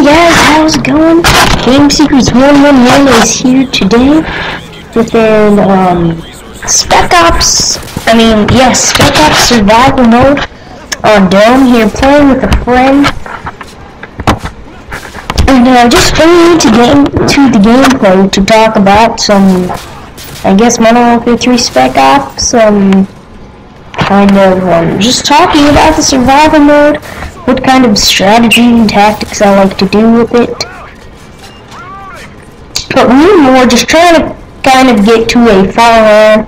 Hey guys, how's it going? Game Secrets 111 is here today with an Spec Ops survival mode on Dome here, playing with a friend. And just bringing to the gameplay to talk about some, I guess, Modern Warfare 3 Spec Ops, just talking about the survival mode, what kind of strategy and tactics I like to do with it. But really more just trying to kind of get to a final round.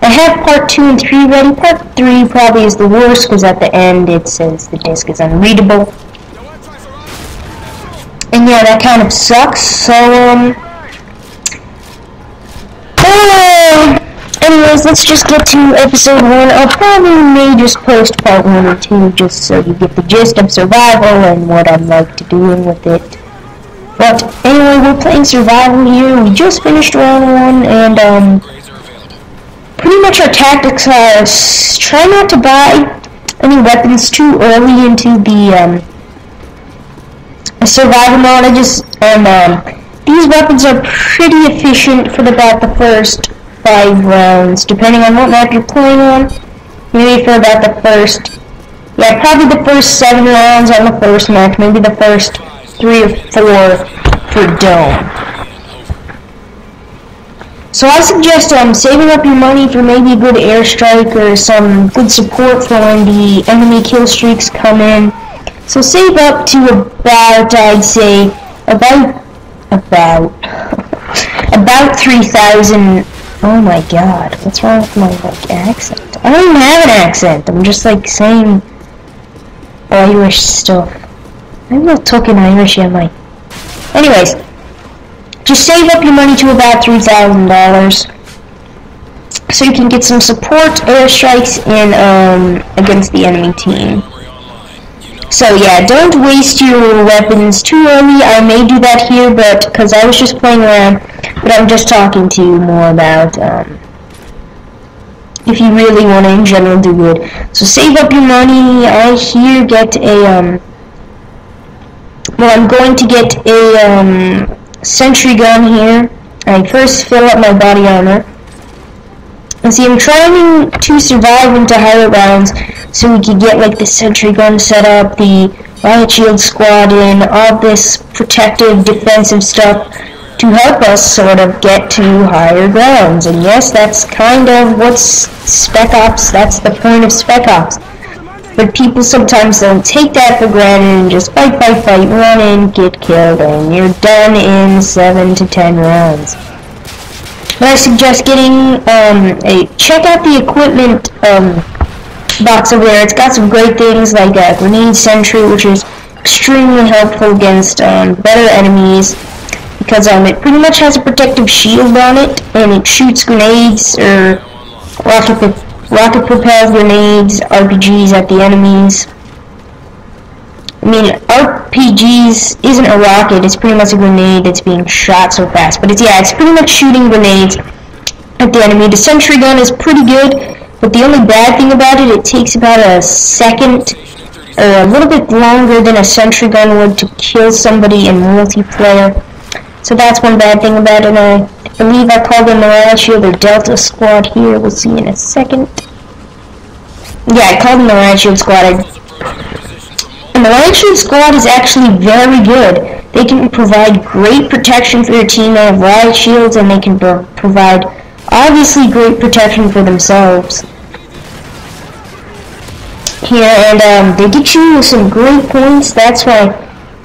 I have part 2 and 3 ready. Part 3 probably is the worst because at the end it says the disc is unreadable. And yeah, that kind of sucks, so anyways, let's just get to episode 1. I'll probably may just post part 1 and 2 just so you get the gist of survival and what I'm like to doing with it. But anyway, we're playing survival here. We just finished round 1 and pretty much our tactics are try not to buy any weapons too early into the survival mode. These weapons are pretty efficient for about the first 5 rounds, depending on what map you're playing on. Maybe for about the first, probably the first 7 rounds on the first map, maybe the first 3 or 4 for Dome. So I suggest saving up your money for maybe a good airstrike or some good support for when the enemy kill streaks come in. So save up to about, I'd say, about 3,000. Oh my god, what's wrong with my accent? I don't even have an accent. I'm just saying Irish stuff. I'm not talking Irish, am I? Anyways, just save up your money to about $3,000 so you can get some support airstrikes in against the enemy team. So yeah, don't waste your weapons too early. I may do that here, but because I was just playing around, but I'm just talking to you more about if you really want to in general do good. So save up your money. I here get a I'm going to get a sentry gun here. I first fill up my body armor. And see, I'm trying to survive into higher rounds so we can get the sentry gun set up, the riot shield squad in, all this protective defensive stuff to help us sort of get to higher grounds. And yes, that's kind of what's Spec Ops, that's the point of Spec Ops. But people sometimes don't take that for granted and just fight, run in, get killed, and you're done in 7 to 10 rounds. But I suggest getting check out the equipment box over there. It's got some great things like a grenade sentry, which is extremely helpful against better enemies because it pretty much has a protective shield on it, and it shoots grenades or rocket propelled grenades, RPGs at the enemies. I mean, RPGs isn't a rocket, it's pretty much a grenade that's being shot so fast. But it's pretty much shooting grenades at the enemy. The sentry gun is pretty good, but the only bad thing about it, it takes about a second, or a little bit longer than a sentry gun would to kill somebody in multiplayer. So that's one bad thing about it. I believe I called them the Riot Shield or Delta Squad here, we'll see in a second. Yeah, I called them the Riot Shield Squad. And the Riot Shield Squad is actually very good. They can provide great protection for your team. They have riot shields, and they can provide, obviously, great protection for themselves. Here, and they get you some great points. That's why,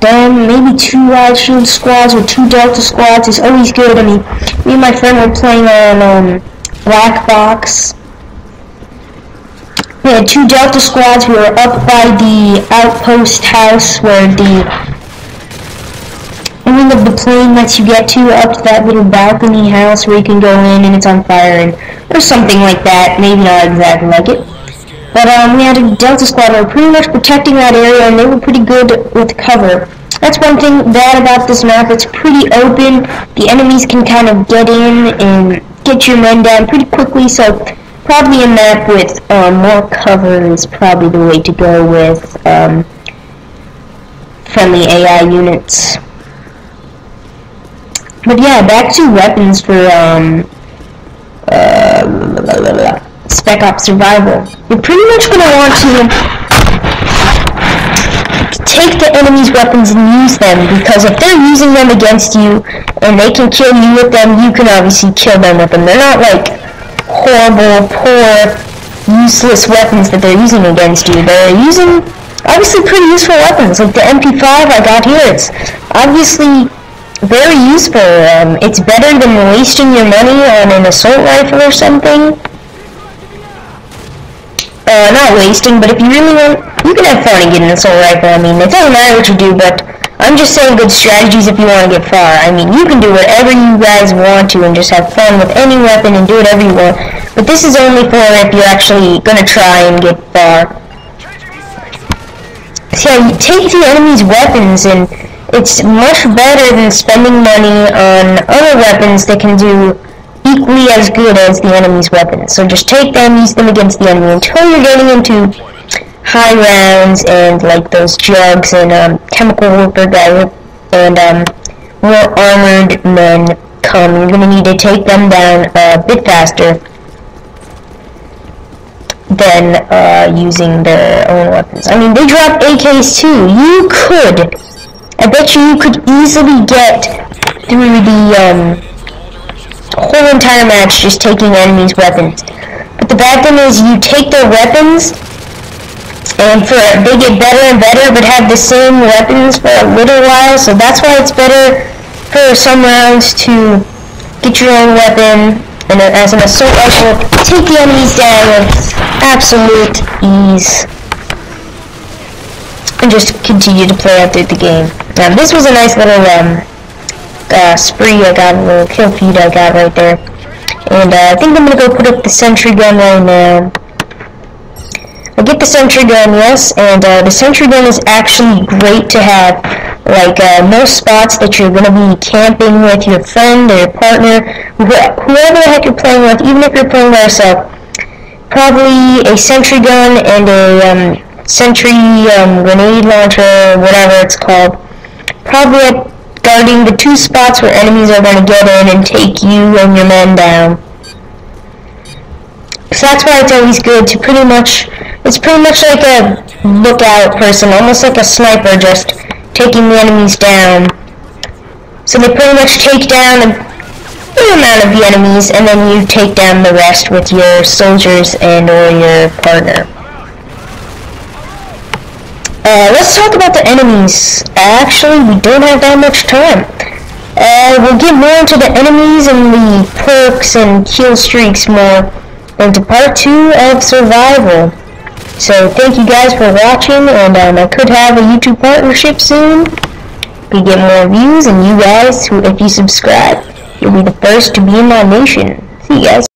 maybe 2 Riot Shield Squads or 2 Delta Squads is always good. I mean, me and my friend were playing on Black Box. We had 2 Delta Squads. We were up by the outpost house where the wing of the plane lets you get to, up to that little balcony house where you can go in and it's on fire, or something like that. Maybe not exactly like it. But we had a Delta Squad that were pretty much protecting that area, and they were pretty good with cover. That's one thing bad about this map. It's pretty open. The enemies can kind of get in and get your men down pretty quickly, so probably a map with more cover is probably the way to go with friendly AI units. But yeah, back to weapons for Spec Ops Survival. You're pretty much going to want to take the enemy's weapons and use them, because if they're using them against you and they can kill you with them, you can obviously kill them with them. They're not like horrible, poor, useless weapons that they're using against you. They're using obviously pretty useful weapons, like the MP5 I got here. It's obviously very useful. It's better than wasting your money on an assault rifle or something. Not wasting, but if you really want, you can have fun and get an assault rifle. I mean, it doesn't matter what you do, but I'm just saying good strategies if you want to get far. I mean, you can do whatever you guys want to and just have fun with any weapon and do whatever you want, but this is only for if you're actually going to try and get far. So yeah, you take the enemy's weapons, and it's much better than spending money on other weapons that can do equally as good as the enemy's weapons. So just take them, use them against the enemy until you're getting into high rounds and like those jugs and chemical warfare guys and more armored men come. You're gonna need to take them down a bit faster than using their own weapons. I mean, they drop AKs too. I bet you could easily get through the whole entire match just taking enemies' weapons. But the bad thing is you take their weapons and they get better and better but have the same weapons for a little while, so that's why it's better for some rounds to get your own weapon and as an assault rifle take the enemies down with absolute ease and just continue to play out through the game. This was a nice little spree I got, a little kill feed I got right there. And I think I'm going to go put up the sentry gun right now. I'll get the sentry gun, yes, and the sentry gun is actually great to have, like, most spots that you're going to be camping with your friend or your partner, whoever the heck you're playing with, even if you're playing by yourself. Probably a sentry gun and a sentry grenade launcher, whatever it's called. Probably guarding the two spots where enemies are going to get in and take you and your men down. So that's why it's always good to it's pretty much like a lookout person, almost like a sniper, just taking the enemies down. So they pretty much take down a good amount of the enemies, and then you take down the rest with your soldiers and or your partner. Let's talk about the enemies. Actually, we don't have that much time. We'll get more into the enemies and the perks and kill streaks more into part 2 of Survival. So thank you guys for watching, and I could have a YouTube partnership soon. We get more views, and you guys, if you subscribe, you'll be the first to be in my nation. See you guys.